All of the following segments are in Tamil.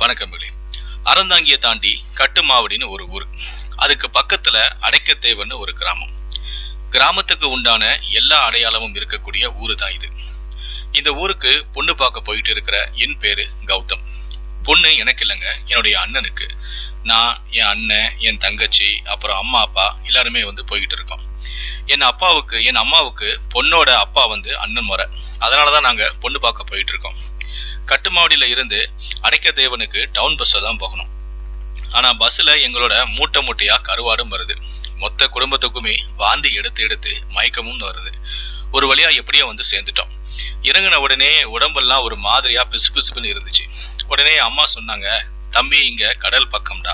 வணக்கம்பளி. அறந்தாங்கியை தாண்டி கட்டுமாவடின்னு ஒரு ஊர். அதுக்கு பக்கத்துல அடைக்கத்தேவன்னு ஒரு கிராமம். கிராமத்துக்கு உண்டான எல்லா அடையாளமும் இருக்கக்கூடிய ஊரு தான் இது. இந்த ஊருக்கு பொண்ணு பார்க்க போயிட்டு இருக்கிற என் பேரு கௌதம். பொண்ணு எனக்கு இல்லைங்க, என்னுடைய அண்ணனுக்கு. நான், என் அண்ணன், என் தங்கச்சி, அப்புறம் அம்மா அப்பா எல்லாருமே போய்கிட்டு இருக்கோம். என் அம்மாவுக்கு பொண்ணோட அப்பா அண்ணன் முறை. அதனாலதான் நாங்க பொண்ணு பார்க்க போயிட்டு இருக்கோம். கட்டுமாவடியில இருந்து அடைக்கத்தேவனுக்கு டவுன் பஸ்ல தான் போகணும். ஆனா பஸ்ல எங்களோட மூட்டை மூட்டையா கருவாடும் வருது. மொத்த குடும்பத்துக்குமே வாந்தி எடுத்து எடுத்து மயக்கமும் வருது. ஒரு வழியா எப்படியோ சேர்ந்துட்டோம். இறங்கின உடனே உடம்பெல்லாம் ஒரு மாதிரியா பிசு பிசுப்புன்னு இருந்துச்சு. உடனே அம்மா சொன்னாங்க, தம்பி இங்க கடல் பக்கம்டா,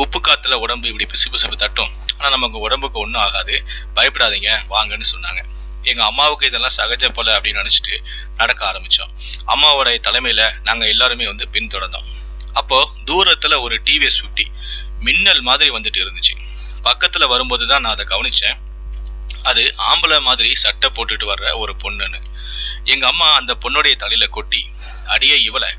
உப்பு காத்துல உடம்பு இப்படி பிசு பிசுப்பு தட்டும், ஆனா நமக்கு உடம்புக்கு ஒன்றும் ஆகாது, பயப்படாதீங்க வாங்கன்னு சொன்னாங்க. எங்க அம்மாவுக்கு இதெல்லாம் சகஜ போல அப்படின்னு நினைச்சிட்டு நடக்க ஆரம்பிச்சோம். அம்மாவோட தலைமையில நாங்க எல்லாருமே பின்தொடர்ந்தோம். அப்போ தூரத்துல ஒரு டிவிஎஸ் 50 மின்னல் மாதிரி வந்துட்டு இருந்துச்சு. பக்கத்துல வரும்போதுதான் நான் அதை கவனிச்சேன். அது ஆம்பளை மாதிரி சட்டை போட்டுட்டு வர்ற ஒரு பொண்ணுன்னு. எங்க அம்மா அந்த பொண்ணுடைய தலையில கொட்டி, அடியே இவளை,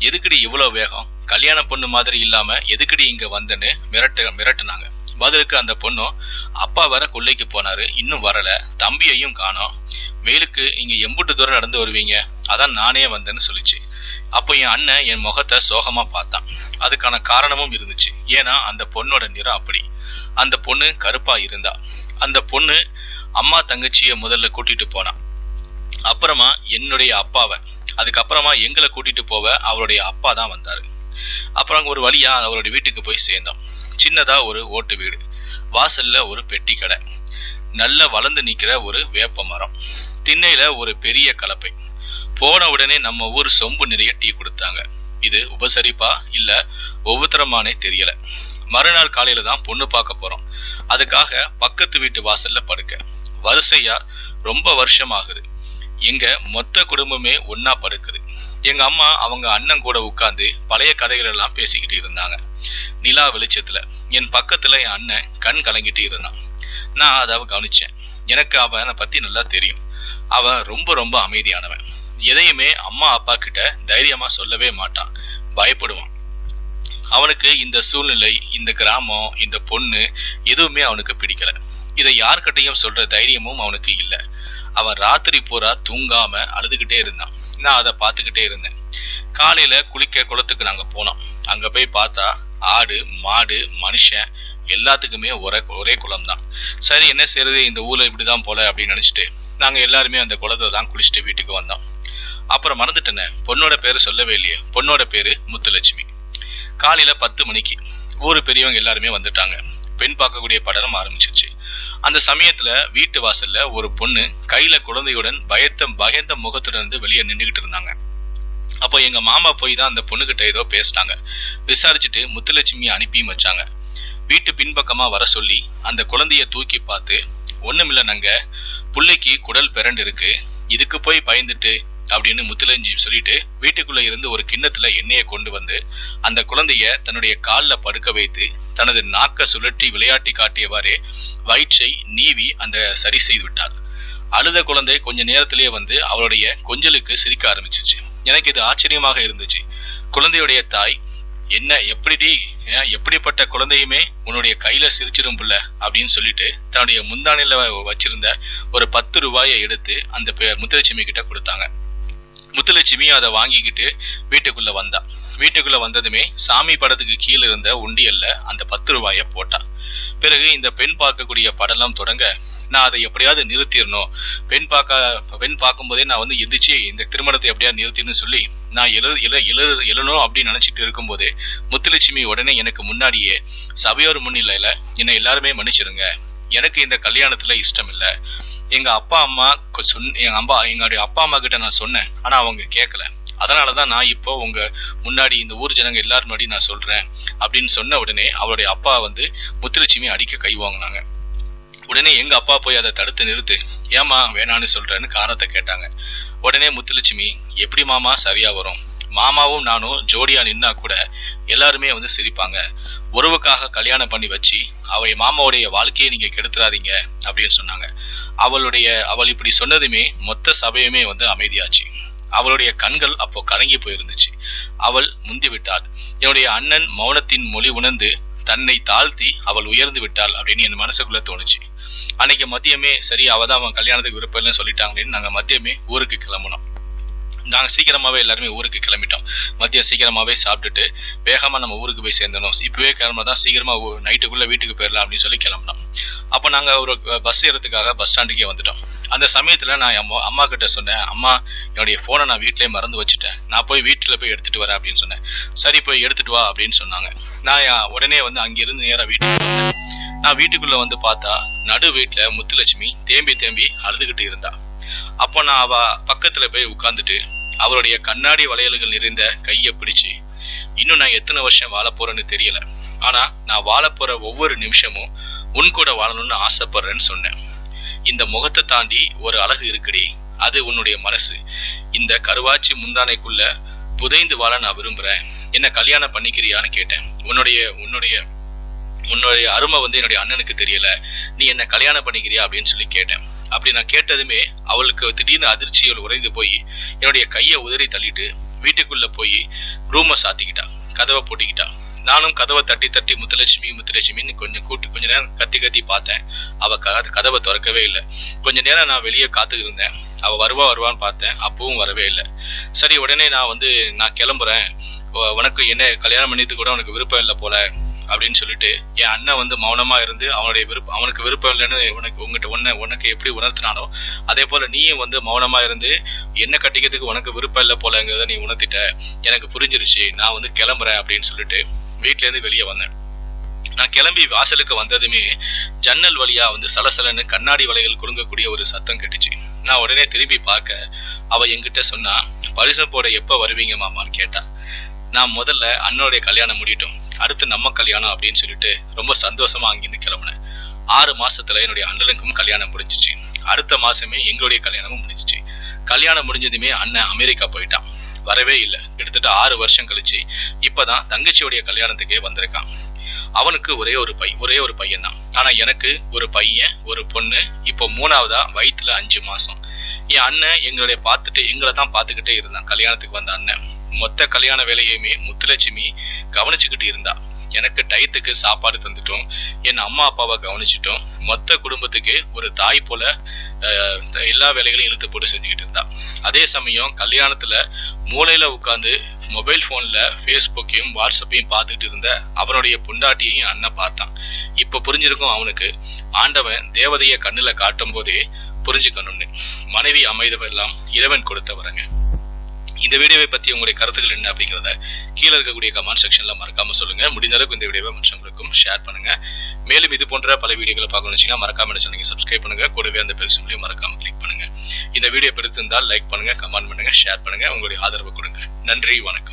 எதுக்கடி இவ்வளவு வேகம், கல்யாண பொண்ணு மாதிரி இல்லாம எதுக்கடி இங்க வந்தன்னு மிரட்டுனாங்க. பதிலுக்கு அந்த பொண்ணும், அப்பா வேற கொள்ளைக்கு போனாரு, இன்னும் வரல, தம்பியையும் காணோம், வெயிலுக்கு இங்க எம்புட்டு தூரம் நடந்து வருவீங்க, அதான் நானே வந்தேன்னு சொல்லிச்சு. அப்போ என் அண்ணன் என் முகத்தை சோகமா பார்த்தான். அதுக்கான காரணமும் இருந்துச்சு. ஏன்னா அந்த பொண்ணோட நிறம் அப்படி. அந்த பொண்ணு கருப்பா இருந்தா. அந்த பொண்ணு அம்மா தங்கச்சிய முதல்ல கூட்டிட்டு போனான். அப்புறமா என்னுடைய அப்பாவை, அதுக்கப்புறமா எங்களை கூட்டிட்டு போவ அவளுடைய அப்பா தான் வந்தாரு. அப்புறம் ஒரு வழியா அவளுடைய வீட்டுக்கு போய் சேர்ந்தோம். சின்னதா ஒரு ஓட்டு வீடு, வாசல்ல ஒரு பெட்டி கடை, நல்ல வளர்ந்து நிக்கிற ஒரு வேப்ப மரம், திண்ணையில ஒரு பெரிய கலப்பை. போன உடனே நம்ம ஊர் சொம்பு நிறைய டீ கொடுத்தாங்க. இது உபசரிப்பா இல்ல ஒவ்வொருத்தரமானே தெரியல. மறுநாள் காலையில தான் பொண்ணு பார்க்க போறோம். அதுக்காக பக்கத்து வீட்டு வாசல்ல படுக்க. வரிசையா ரொம்ப வருஷம் ஆகுது. எங்க மொத்த குடும்பமே ஒன்னா படுக்குது. எங்க அம்மா அவங்க அண்ணன் கூட உட்கார்ந்து பழைய கதைகள் எல்லாம் பேசிக்கிட்டு இருந்தாங்க. நிலா வெளிச்சத்துல என் பக்கத்துல என் அண்ணன் கண் கலங்கிட்டு இருந்தான். நான் அதை கவனிச்சேன். எனக்கு அவனை பத்தி நல்லா தெரியும். அவன் ரொம்ப ரொம்ப அமைதியானவன். எதையுமே அம்மா அப்பா கிட்ட தைரியமா சொல்லவே மாட்டான், பயப்படுவான். அவனுக்கு இந்த சூழ்நிலை, இந்த கிராமம், இந்த பொண்ணு எதுவுமே அவனுக்கு பிடிக்கல. இதை யார்கிட்டையும் சொல்ற தைரியமும் அவனுக்கு இல்ல. அவன் ராத்திரி பூரா தூங்காம அழுதுகிட்டே இருந்தான். நான் அதை பார்த்துக்கிட்டே இருந்தேன். காலையில குளிக்க குளத்துக்கு நாங்க போனோம். அங்க போய் பார்த்தா ஆடு, மாடு, மனுஷன் எல்லாத்துக்குமே ஒரே குளம் தான். சரி என்ன செய்யறது, இந்த ஊர்ல இப்படிதான் போல அப்படின்னு நினைச்சிட்டு நாங்க எல்லாருமே அந்த குளத்தை தான் குளிச்சுட்டு வீட்டுக்கு வந்தோம். அப்புறம் மறந்துட்டேனே, பொண்ணோட பேரு சொல்லவே இல்லையே. பொண்ணோட பேரு முத்துலட்சுமி. காலையில 10 மணிக்கு ஊரு பெரியவங்க எல்லாருமே வந்துட்டாங்க. பெண் பார்க்கக்கூடிய படலம் ஆரம்பிச்சிருச்சு. அந்த சமயத்துல வீட்டு வாசல்ல ஒரு பொண்ணு கையில குழந்தையுடன் பயந்த முகத்துடன் வெளியே நின்றுகிட்டு இருந்தாங்க. அப்போ எங்க மாமா போய் தான் அந்த பொண்ணுகிட்ட ஏதோ பேசினாங்க. விசாரிச்சுட்டு முத்துலட்சுமியை அனுப்பியும் வச்சாங்க. வீட்டு பின்பக்கமா வர சொல்லி அந்த குழந்தைய தூக்கி பார்த்து, ஒண்ணுமில்ல நாங்க, புள்ளைக்கு குடல் பிறண்டு இருக்கு, இதுக்கு போய் பயந்துட்டு அப்படின்னு முத்துலட்சுமி சொல்லிட்டு வீட்டுக்குள்ள இருந்து ஒரு கிண்ணத்துல எண்ணெயை கொண்டு வந்து அந்த குழந்தைய தன்னுடைய காலில் படுக்க வைத்து தனது நாக்க சுழற்றி விளையாட்டி காட்டியவாறே வயிற்றை நீவி அந்த சரி செய்து விட்டார். அழுத குழந்தை கொஞ்ச நேரத்திலேயே அவளுடைய கொஞ்சலுக்கு சிரிக்க ஆரம்பிச்சிச்சு. எனக்கு இது ஆச்சரியமாக இருந்துச்சு. குழந்தையுடைய தாய், என்ன எப்படிப்பட்ட குழந்தையுமே உன்னுடைய கையில சிரிச்சிடும் புள்ள அப்படின்னு சொல்லிட்டு தன்னுடைய முந்தானையில வச்சிருந்த ஒரு 10 ரூபாயை எடுத்து அந்த முத்துலட்சுமி கிட்ட கொடுத்தாங்க. முத்துலட்சுமி அதை வாங்கிக்கிட்டு வீட்டுக்குள்ள வந்தா. வீட்டுக்குள்ள வந்ததுமே சாமி படத்துக்கு கீழே இருந்த உண்டியல்ல அந்த 10 ரூபாயை போட்டா. பிறகு இந்த பெண் பார்க்கக்கூடிய படலம் தொடங்க, நான் அதை எப்படியாவது நிறுத்திடணும், பெண் பார்க்கும் போதே நான் எந்திரிச்சு இந்த திருமணத்தை எப்படியாவது நிறுத்தின்னு சொல்லி நான் எழணும் அப்படின்னு நினைச்சிட்டு இருக்கும் போதே முத்துலட்சுமி உடனே எனக்கு முன்னாடியே சபையோர் முன்னிலையில என்னை எல்லாருமே மன்னிச்சிருங்க, எனக்கு இந்த கல்யாணத்துல இஷ்டம் இல்லை, எங்களுடைய அப்பா அம்மா கிட்ட நான் சொன்னேன், ஆனா அவங்க கேட்கல, அதனாலதான் நான் இப்போ உங்க முன்னாடி இந்த ஊர் ஜனங்க எல்லாரும் முன்னாடி நான் சொல்றேன் அப்படின்னு சொன்ன உடனே அவருடைய அப்பா முத்துலட்சுமி அடிக்க கை வாங்கினாங்க. உடனே எங்க அப்பா போய் அதை தடுத்து நிறுத்து, ஏமா வேணான்னு சொல்றேன்னு காரணத்தை கேட்டாங்க. உடனே முத்துலட்சுமி, எப்படி மாமா சரியா வரும், மாமாவும் நானும் ஜோடியா நின்னா கூட எல்லாருமே சிரிப்பாங்க, உறவுக்காக கல்யாணம் பண்ணி வச்சு மாமாவுடைய வாழ்க்கையை நீங்க கெடுத்துறாதீங்க அப்படின்னு சொன்னாங்க. அவள் இப்படி சொன்னதுமே மொத்த சபையுமே அமைதியாச்சு. அவளுடைய கண்கள் அப்போ கலங்கி போயிருந்துச்சு. அவள் முந்திவிட்டாள். என்னுடைய அண்ணன் மௌனத்தின் மொழி உணர்ந்து தன்னை தாழ்த்தி அவள் உயர்ந்து விட்டாள் அப்படின்னு என் மனசுக்குள்ள தோணுச்சு. அன்னைக்கு மதியமே சரி அவதான் அவன் கல்யாணத்துக்கு விருப்பம் இல்லைன்னு சொல்லிட்டாங்களேன்னு நாங்க மதியமே ஊருக்கு கிளம்புனோம். நாங்க சீக்கிரமாவே எல்லாருமே ஊருக்கு கிளம்பிட்டோம். மதியம் சீக்கிரமாவே சாப்பிட்டுட்டு வேகமா நம்ம ஊருக்கு போய் சேர்ந்தோம். இப்பவே கிளம்புனதான் சீக்கிரமா நைட்டுக்குள்ள வீட்டுக்கு போயிடலாம் அப்படின்னு சொல்லி கிளம்பினோம். அப்ப நாங்க ஒரு பஸ் ஏறதுக்காக பஸ் ஸ்டாண்டுக்கே வந்துட்டோம். அந்த சமயத்துல நான் அம்மா கிட்ட சொன்னேன், அம்மா என்னுடைய போனை நான் வீட்டிலேயே மறந்து வச்சுட்டேன், நான் போய் வீட்டுல போய் எடுத்துட்டு வரேன் அப்படின்னு சொன்னேன். சரி போய் எடுத்துட்டு வா அப்படின்னு சொன்னாங்க. நான் உடனே வந்து அங்கிருந்து நேரா வீட்டுக்கு வந்தேன். நான் வீட்டுக்குள்ள வந்து பார்த்தா நடு வீட்டுல முத்துலட்சுமி தேம்பி தேம்பி அழுதுகிட்டு இருந்தா. அப்போ நான் அவ பக்கத்துல போய் உட்கார்ந்துட்டு அவருடைய கண்ணாடி வளையல்கள் நிறைந்த கையை பிடிச்சு, இன்னும் நான் எத்தனை வருஷம் வாழ போறேன்னு தெரியல, ஆனா நான் வாழ போற ஒவ்வொரு நிமிஷமும் உன் கூட வாழணும்னு ஆசைப்படுறேன்னு சொன்னேன். இந்த முகத்தை தாண்டி ஒரு அழகு இருக்குடி, அது உன்னுடைய மனசு. இந்த கருவாச்சி முந்தானைக்குள்ள புதைந்து வாழ நான் விரும்புறேன், என்ன கல்யாணம் பண்ணிக்கிறியான்னு கேட்டேன். உன்னுடைய உன்னுடைய உன்னுடைய அருமை வந்து என்னுடைய அண்ணனுக்கு தெரியல, நீ என்ன கல்யாணம் பண்ணிக்கிறியா அப்படின்னு சொல்லி கேட்டேன். அப்படி நான் கேட்டதுமே அவளுக்கு திடீர்னு அதிர்ச்சிகள் உறைந்து போய் என்னுடைய கையை உதறி தள்ளிட்டு வீட்டுக்குள்ள போய் ரூமை சாத்திக்கிட்டா, கதவை போட்டிக்கிட்டா. நானும் கதவை தட்டி தட்டி முத்துலட்சுமின்னு கொஞ்ச நேரம் கத்தி பார்த்தேன். அவ கதவை திறக்கவே இல்லை. கொஞ்ச நேரம் நான் வெளியே காத்துக்கிட்டு இருந்தேன். அவ வருவான்னு பார்த்தேன், அப்பவும் வரவே இல்லை. சரி உடனே நான் கிளம்புறேன், உனக்கு என்ன கல்யாணம் பண்ணிட்டு கூட உனக்கு விருப்பம் இல்லை போல அப்படின்னு சொல்லிட்டு என் அண்ணன் வந்து மௌனமா இருந்து அவனுக்கு விருப்பம் இல்லைன்னு உனக்கு எப்படி உணர்த்தினானோ அதே போல நீயும் வந்து மௌனமா இருந்து என்ன கட்டிக்கிறதுக்கு உனக்கு விருப்பம் இல்லை போலங்கிறத நீ உணர்த்திட்ட, எனக்கு புரிஞ்சிருச்சு, நான் வந்து கிளம்புறேன் அப்படின்னு சொல்லிட்டு வீட்டுல இருந்து வெளியே வந்தேன். நான் கிளம்பி வாசலுக்கு வந்ததுமே ஜன்னல் வழியா வந்து சலசலன்னு கண்ணாடி வலைகள் குறுங்கக்கூடிய ஒரு சத்தம் கேட்டுச்சு. நான் உடனே திரும்பி பார்க்க அவ என்கிட்ட சொன்னா, பரிசம் போட எப்ப வருவீங்க மாமான்னு கேட்டா. நான் முதல்ல அண்ணனுடைய கல்யாணம் முடியட்டும், அடுத்து நம்ம கல்யாணம் அப்படின்னு சொல்லிட்டு ரொம்ப சந்தோஷமா அங்கிருந்து கிளம்புனேன். 6 மாசத்துல என்னுடைய அண்ணனுக்கும் கல்யாணம் முடிஞ்சிச்சு. அடுத்த மாசமே எங்களுடைய கல்யாணமும் முடிஞ்சிச்சு. கல்யாணம் முடிஞ்சதுமே அண்ணன் அமெரிக்கா போயிட்டான், வரவே இல்லை. கிட்டத்தட்ட 6 வருஷம் கழிச்சு இப்பதான் தங்கச்சியோடைய கல்யாணத்துக்கே வந்திருக்கான். அவனுக்கு ஒரே ஒரு பையன் தான். ஆனா எனக்கு ஒரு பையன் ஒரு பொண்ணு. இப்போ 3ஆவதா வயிற்றுல 5 மாசம். என் அண்ணன் எங்களை தான் பார்த்துக்கிட்டே இருந்தான். கல்யாணத்துக்கு வந்த அண்ணன் மொத்த கல்யாண வேலையுமே முத்துலட்சுமி கவனிச்சுக்கிட்டு இருந்தா. எனக்கு டயத்துக்கு சாப்பாடு தந்துட்டோம், என் அம்மா அப்பாவை கவனிச்சுட்டோம், மொத்த குடும்பத்துக்கு ஒரு தாய் போல எல்லா வேலைகளையும் இழுத்து போட்டு செஞ்சுக்கிட்டு இருந்தா. அதே சமயம் கல்யாணத்துல மூளையில உட்கார்ந்து மொபைல் போன்ல ஃபேஸ்புக்கையும் வாட்ஸ்அப்பையும் பார்த்துட்டு இருந்த அவனுடைய பொண்டாட்டியையும் அண்ணன் பார்த்தான். இப்ப புரிஞ்சிருக்கும் அவனுக்கு, ஆண்டவன் தேவதைய கண்ணுல காட்டும் போதே புரிஞ்சுக்கணும்னு. மனைவி அமைதவெல்லாம் இறைவன் கொடுத்தவரங்க. இந்த வீடியோவை பத்தி உங்களுடைய கருத்துக்கள் என்ன அப்படிங்கிறத கீழே இருக்கக்கூடிய கமெண்ட் செக்ஷன்ல மறக்காம சொல்லுங்க. முடிந்த அளவுக்கு இந்த வீடியோவை மற்றவங்களுக்கும் ஷேர் பண்ணுங்க. மேலும் இது போன்ற பல வீடியோக்களை பார்க்கணும்னு மறக்காம சேனலை சப்ஸ்கிரைப் பண்ணுங்க. கூடவே அந்த பெல் சிம்பலையும் மறக்காம கிளிக் பண்ணுங்க. இந்த வீடியோ பிடித்திருந்தால் லைக் பண்ணுங்க, கமெண்ட் பண்ணுங்க, ஷேர் பண்ணுங்க. உங்களுடைய ஆதரவு கொடுங்க. நன்றி, வணக்கம்.